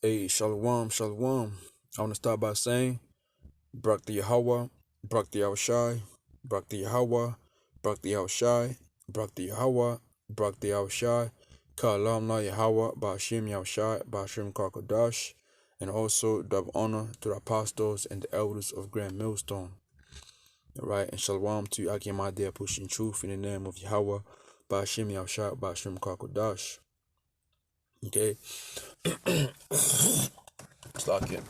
Hey, Shalom, Shalom. I want to start by saying, Brak the Yahweh, Brak the Yahushai, Brak the Yahweh, Brak the Yahushai, Brak the Yahweh, Brak the Yahushai, Ka'alam na Yahweh, Ba'ashim Yahushai, Ba'ashim Karkodash, and also double honor to the apostles and the elders of Grand Millstone. All right, and Shalom to Akim Adea pushing truth in the name of Yahweh, Ba'ashim Yahushai, Ba'ashim Karkodash. Okay. It's like it.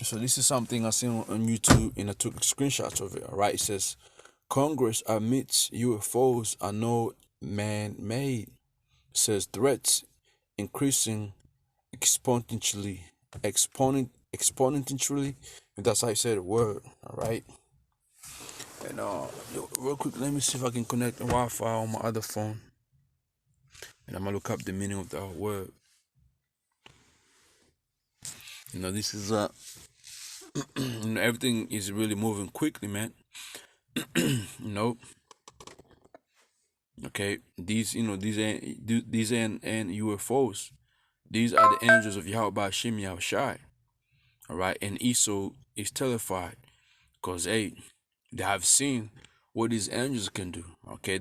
So this is something I seen on YouTube and I took screenshots of it. All right, it says Congress admits UFOs are no man-made. It says threats increasing exponentially. Exponentially. If that's how you say the word. All right. And real quick, let me see if I can connect the Wi-Fi on my other phone. And I'm gonna look up the meaning of the word. This is everything is really moving quickly, man. Okay, these ain't UFOs. These are the angels of Yahweh Ba'ashim Yahushai. All right, and Esau is terrified because they have seen what these angels can do. Okay,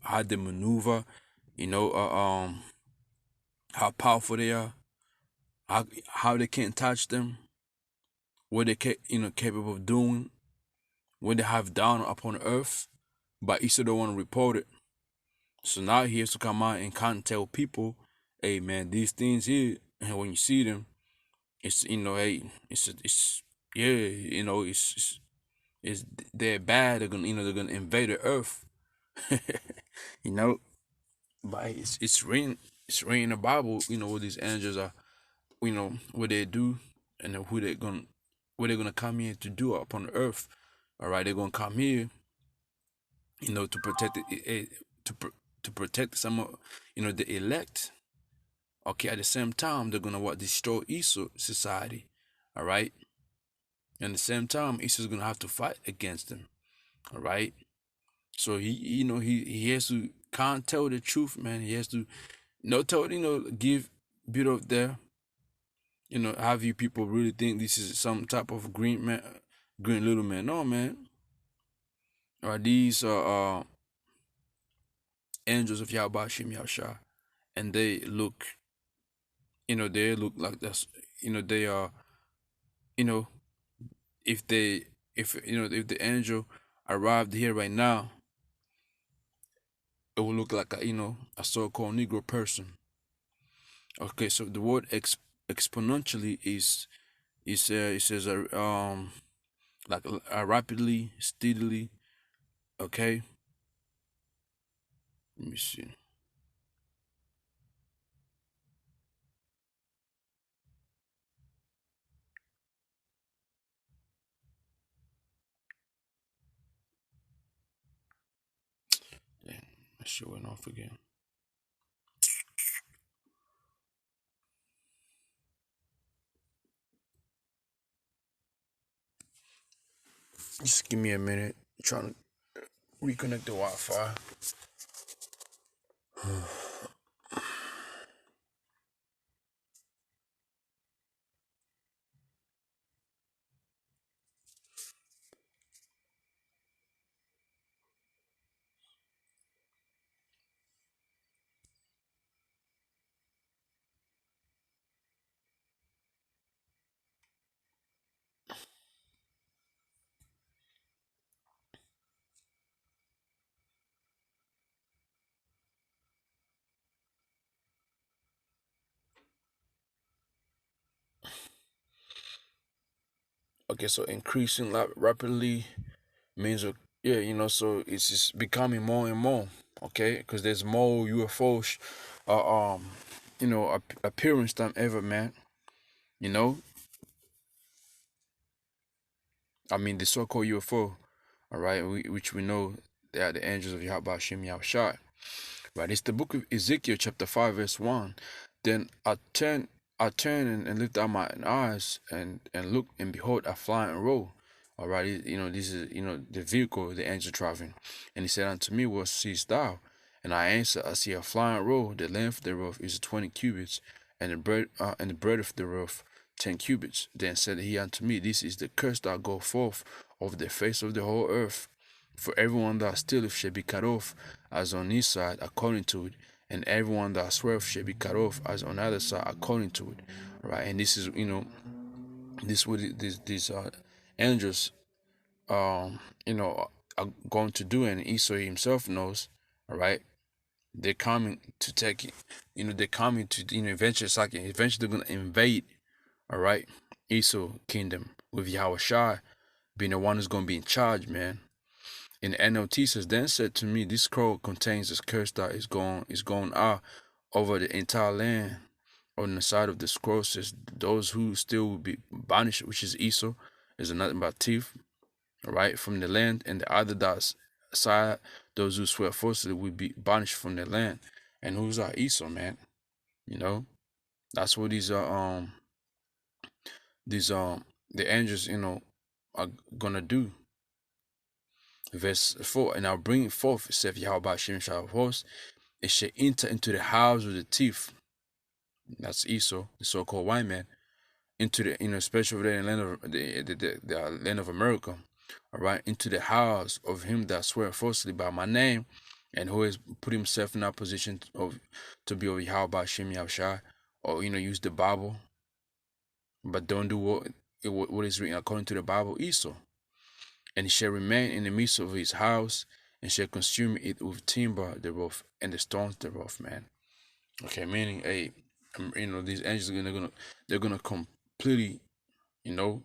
how they maneuver, how powerful they are, how they can't touch them, what they capable of doing, what they have done upon earth, but Esau don't want to report it. So now he has to come out and can't tell people, hey man, these things here, and when you see them, it's hey, it's they're bad. They're gonna invade the earth, you know. But it's written in the Bible, what these angels are, what they do, and what they're gonna come here to do upon the earth. All right, they're gonna come here, to protect to protect some of the elect. Okay, at the same time, they're gonna destroy Esau society. All right, and at the same time, Esau's gonna have to fight against them. All right, so he has to can't tell the truth, man. He has to give bit of there. Have you people really think this is some type of green little man? No, man. All right, these are angels of Yahweh Shem Yahshua, and they look like this. They are, if if the angel arrived here right now, it will look like a so-called Negro person. Okay, so the word exponentially is it says like rapidly, steadily. Okay, let me see. Damn, that shit went off again. Just give me a minute. I'm trying to reconnect the Wi-Fi. Okay, so increasing rapidly means so it's just becoming more and more. Okay, because there's more UFOs, appearance than ever, man. I mean the so-called UFO, all right, which we know they are the angels of Yahweh Hashem Yahushai. Right, it's the book of Ezekiel, chapter 5, verse 1. Then I turned and lifted up my eyes and looked, and behold, a flying roll. All right, this is the vehicle, the angel traveling. And he said unto me, what seest thou? And I answered, I see a flying roll, the length thereof is 20 cubits, and the breadth thereof 10 cubits. Then said he unto me, This is the curse that go forth over the face of the whole earth. For everyone that stealeth shall be cut off, as on this side according to it, and everyone that sweareth shall be cut off, as on the other side according to it. Right, and this is, this what these angels you know are going to do, and Esau himself knows. All right, they're coming to take it. They're coming to, eventually it's like eventually they're gonna invade. All right, Esau kingdom with Yahweh being the one who's gonna be in charge, man. And the NLT says, then said to me, this scroll contains this curse that is going out over the entire land. On the side of the scroll says, those who still will be banished, which is Esau, is nothing but thief, all right, from the land, and the other side, those who swear falsely will be banished from the land. And who's our Esau, man? You know, that's what the angels, are gonna do. Verse 4, and I'll bring forth, saith Yahweh Hashem shall of hosts, it shall enter into the house of the thief. That's Esau, the so-called white man, into the, especially over there in the land of the land of America, all right, into the house of him that swear falsely by my name, and who has put himself in that position of to be over Yahweh Hashem Yahushai, or use the Bible, but don't do what is written according to the Bible, Esau. And he shall remain in the midst of his house, and shall consume it with timber thereof and the stones thereof, man. Okay, meaning, hey, these angels are they're gonna completely, you know,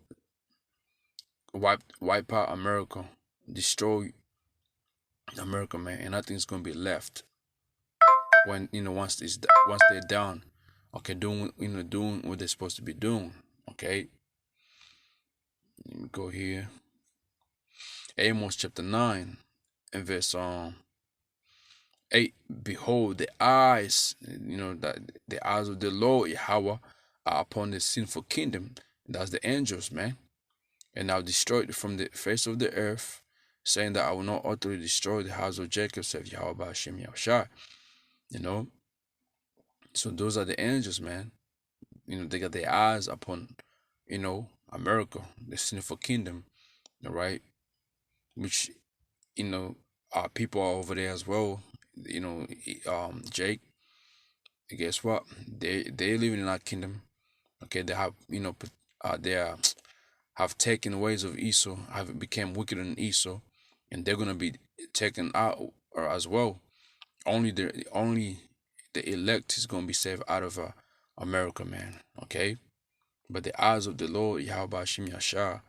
wipe out America, destroy America, man, and nothing's gonna be left when once they're down. Okay, doing what they're supposed to be doing. Okay, let me go here. Amos chapter 9 and verse 8. Behold, the eyes, that the eyes of the Lord Yahweh are upon the sinful kingdom. That's the angels, man. And I'll destroy it from the face of the earth, saying that I will not utterly destroy the house of Jacob, said Yahweh Hashem Yahushua. So those are the angels, man. They got their eyes upon, America, the sinful kingdom, all right? Which, our people are over there as well. Jake, guess what? They living in our kingdom. Okay, they have, they have taken the ways of Esau, have become wickeder than Esau, and they're gonna be taken out as well. Only the elect is gonna be saved out of America, man. Okay, but the eyes of the Lord Yahweh Hashem Yashar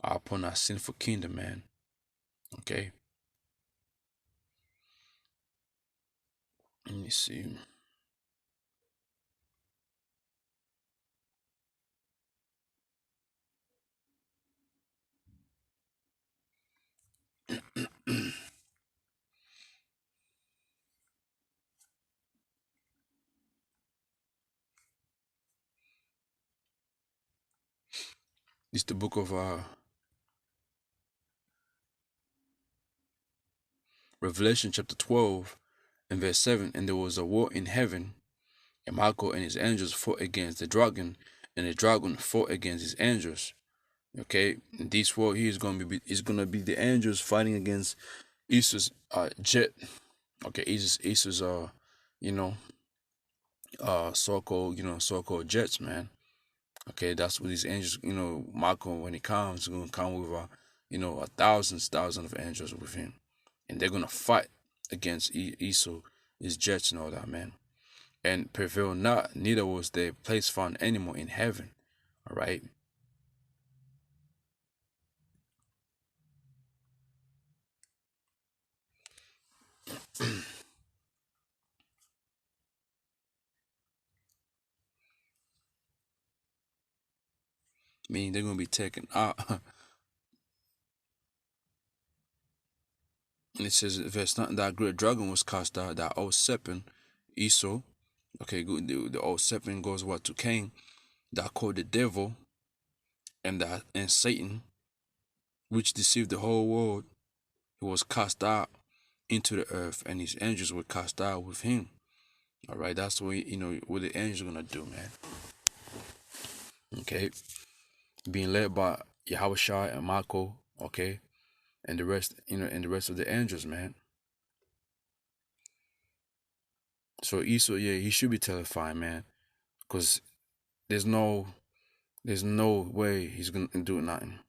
are upon our sinful kingdom, man. Okay, let me see. It's the book of Revelation chapter 12 and verse 7. And there was a war in heaven, and Michael and his angels fought against the dragon, and the dragon fought against his angels. Okay, and this war here is gonna be the angels fighting against Esau's jet. Okay, Esau's you know so-called jets, man. Okay, that's what these angels, Michael, when he comes, is gonna come with thousands of angels with him, and they're gonna fight against Esau, his jets and all that, man, and prevail not. Neither was their place found anymore in heaven. All right. Meaning they're gonna be taken out. And it says, verse 9, that great dragon was cast out, that old serpent, Esau. Okay, good. The old serpent goes what to Cain, that called the devil, and Satan, which deceived the whole world. He was cast out into the earth, and his angels were cast out with him. All right, that's what what the angels are gonna do, man. Okay, being led by Yahweh and Michael. Okay, and the rest, and the rest of the angels, man. So Esau, yeah, he should be terrified, man, because there's no, there's no way he's gonna do nothing.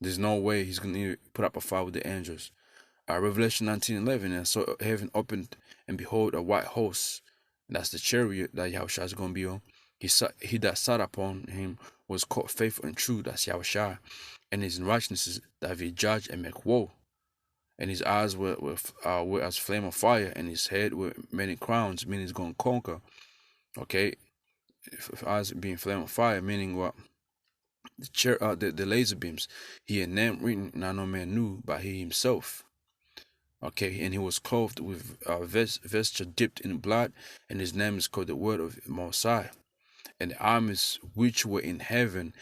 There's no way he's gonna put up a fight with the angels. Revelation 19:11, and so heaven opened, and behold, a white horse. That's the chariot that Yahushua is gonna be on. He that sat upon him was called faithful and true. That's Yahushua, and his righteousness that he judge and make war. And his eyes were as flame of fire, and his head with many crowns, meaning he's gonna conquer. Okay, if eyes being flame of fire, meaning what? The laser beams. He had name written, not no man knew, but he himself. Okay, and he was clothed with vesture dipped in blood, and his name is called the Word of Mosiah. And the armies which were in heaven,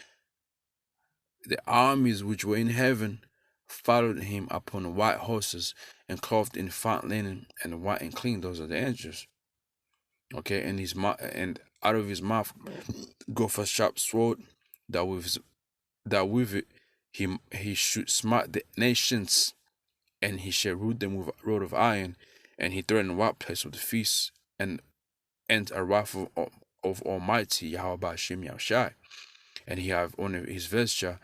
followed him upon white horses, and clothed in fine linen, and white and clean. Those are the angels. Okay, and and out of his mouth goeth a sharp sword, that with it he should smite the nations, and he shall root them with a rod of iron, and he threatened what place of the feast, and a rifle of Almighty Yahweh Hashem Yahushai, and he have on his vesture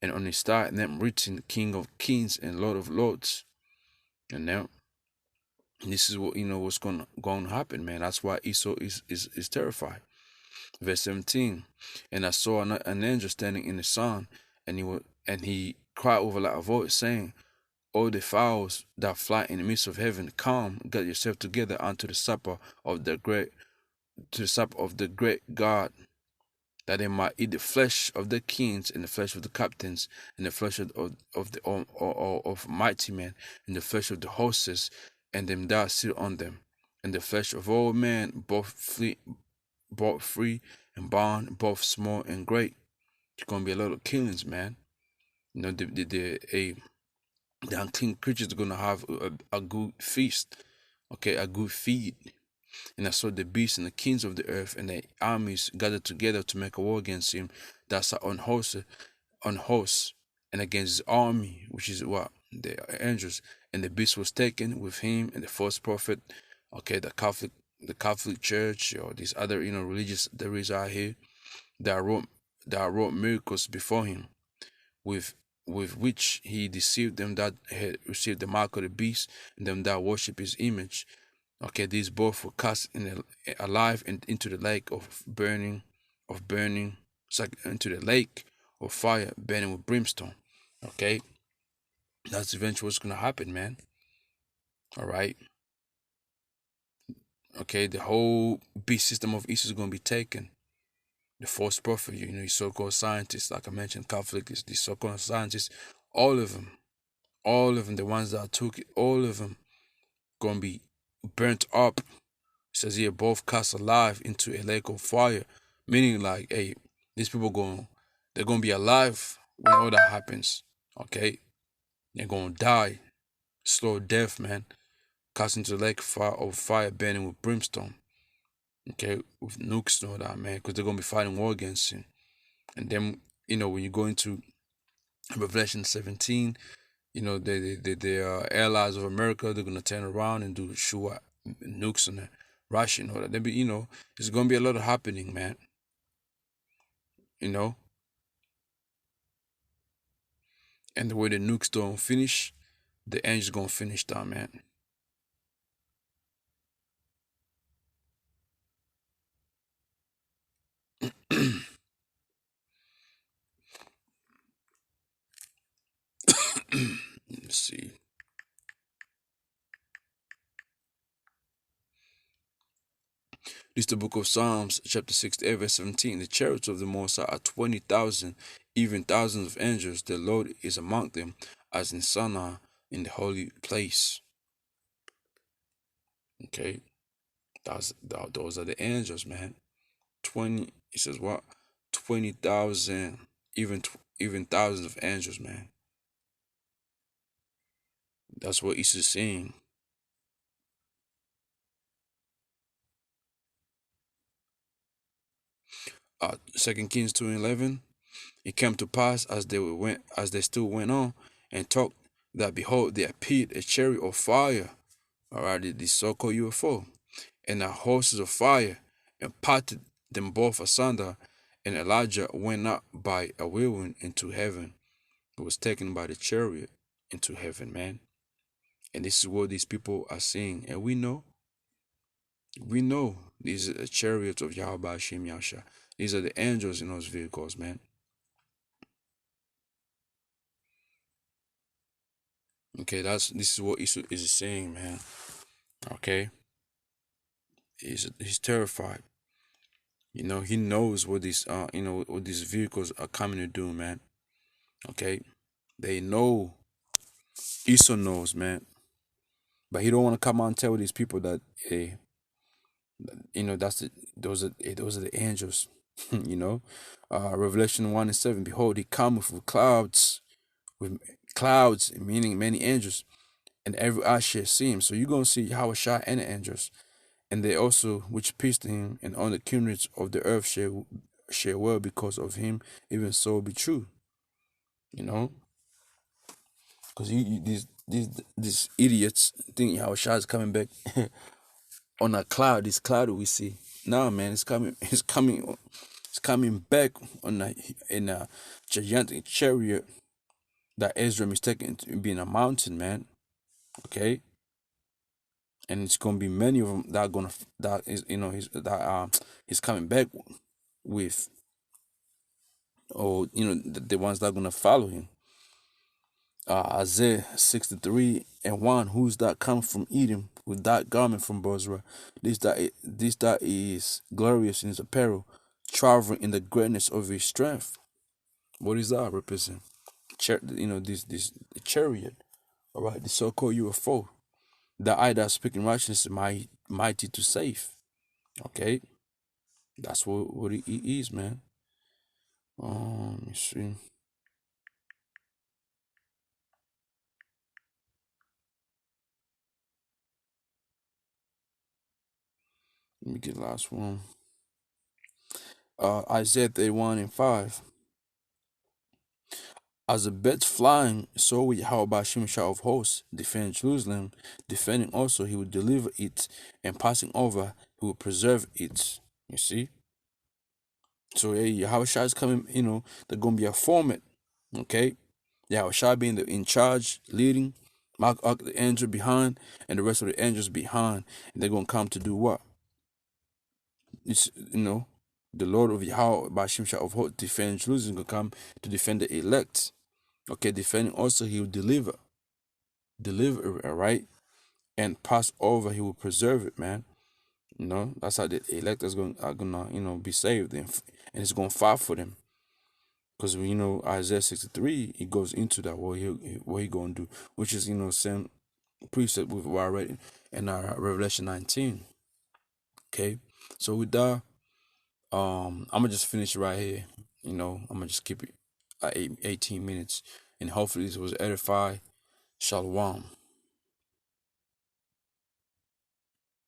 and on his thigh name written, King of Kings and Lord of Lords. And now this is what what's going to happen, man. That's why Esau is terrified. Verse 17, and I saw an angel standing in the sun, and he cried with a loud voice, saying, O the fowls that fly in the midst of heaven, come, get yourself together unto the supper of the great God, that they might eat the flesh of the kings, and the flesh of the captains, and the flesh of mighty men, and the flesh of the horses, and them that sit on them, and the flesh of all men, both free and bond, both small and great. It's gonna be a lot of killings, man. The unclean creatures are gonna have a good feast, okay, a good feed. And I saw the beasts and the kings of the earth and the armies gathered together to make a war against him that sat on horse, and against his army, which is what? The angels. And the beast was taken with him, and the false prophet, okay, the Catholic Church, or these other religious there is out here, that wrought miracles before him, with which he deceived them that had received the mark of the beast, and them that worship his image. Okay, these both were cast alive into the lake of burning, into the lake of fire burning with brimstone. Okay, that's eventually what's gonna happen, man. All right. Okay, the whole beast system of Esau is gonna be taken. The false prophet, these so-called scientists, like I mentioned, Catholics, these so-called scientists, all of them, the ones that took it, all of them gonna be burnt up. It says here, both cast alive into a lake of fire, meaning like, hey, these people they're gonna be alive when all that happens. Okay, they're gonna die, slow death, man, cast into the lake of fire burning with brimstone. Okay, with nukes and all that, man, because they're gonna be fighting war against him. And then when you go into Revelation 17, the allies of America, they're gonna turn around and do shoot nukes on Russia and all that. It's gonna be a lot of happening, man. You know, and the way the nukes don't finish, the angels gonna finish that, man. Let's see. This is the book of Psalms, chapter 68, verse 17. The chariots of the Most High are 20,000, even thousands of angels. The Lord is among them, as in Sinai, in the holy place. Okay, those are the angels, man. 20. It says what? 20,000, even thousands of angels, man. That's what Esau's saying. Second Kings 2:11. It came to pass as they still went on and talked that behold there appeared a chariot of fire, alright, the so-called UFO, and the horses of fire, and parted them both asunder, and Elijah went up by a whirlwind into heaven. He was taken by the chariot into heaven, man. And this is what these people are seeing. And we know these are the chariots of Yahweh Hashem Yasha. These are the angels in those vehicles, man. Okay, this is what Esau is saying, man. Okay, he's terrified. He knows what these vehicles are coming to do, man. Okay, they know. Esau knows, man, but he don't want to come out and tell these people that, hey, that's those are the angels. you know, Revelation 1:7. Behold, he cometh with clouds, meaning many angels, and every eye shall see him. So you're gonna see Yahweh Shai and the angels, and they also which pierced him, and on the kindreds of the earth shall well because of him. Even so be true. You know, because these idiots think Yahweh Shai is coming back on a cloud. This cloud that we see. No, man, it's coming. It's coming back in a gigantic chariot that Ezra mistaken to be in a mountain, man. Okay, and it's gonna be many of them that are gonna that is he's coming back with, or the ones that are gonna follow him. Isaiah 63:1. Who's that come from Edom with that garment from Bozrah? This that is glorious in his apparel, traveling in the greatness of his strength. What is that represent? This chariot. All right, the so-called UFO. The eye that speaking righteousness is mighty to save. Okay, that's what it is, man. Let me see. Let me get the last one. Isaiah 31:5. As a bird flying, so will Yahweh Hashem Shah of hosts defend Jerusalem, defending also he will deliver it, and passing over he will preserve it. You see? So Yahweh Shah is coming, they're gonna be a format. Okay? Yahweh Shah being in charge, leading, Mark the angel behind, and the rest of the angels behind. And they're gonna come to do what? It's the Lord of Yahweh Bashim Shah of hosts defend Jerusalem, gonna come to defend the elect. Okay, defending also he will deliver it, right? And pass over, he will preserve it, man. That's how the elect are gonna be saved, and it's gonna fight for them. Because Isaiah 63, he goes into that what he gonna do, which is same precept with what I read in Revelation 19. Okay, so with that, I'm gonna just finish it right here. I'm gonna just keep it at 18 minutes, and hopefully this was edify. Shalom.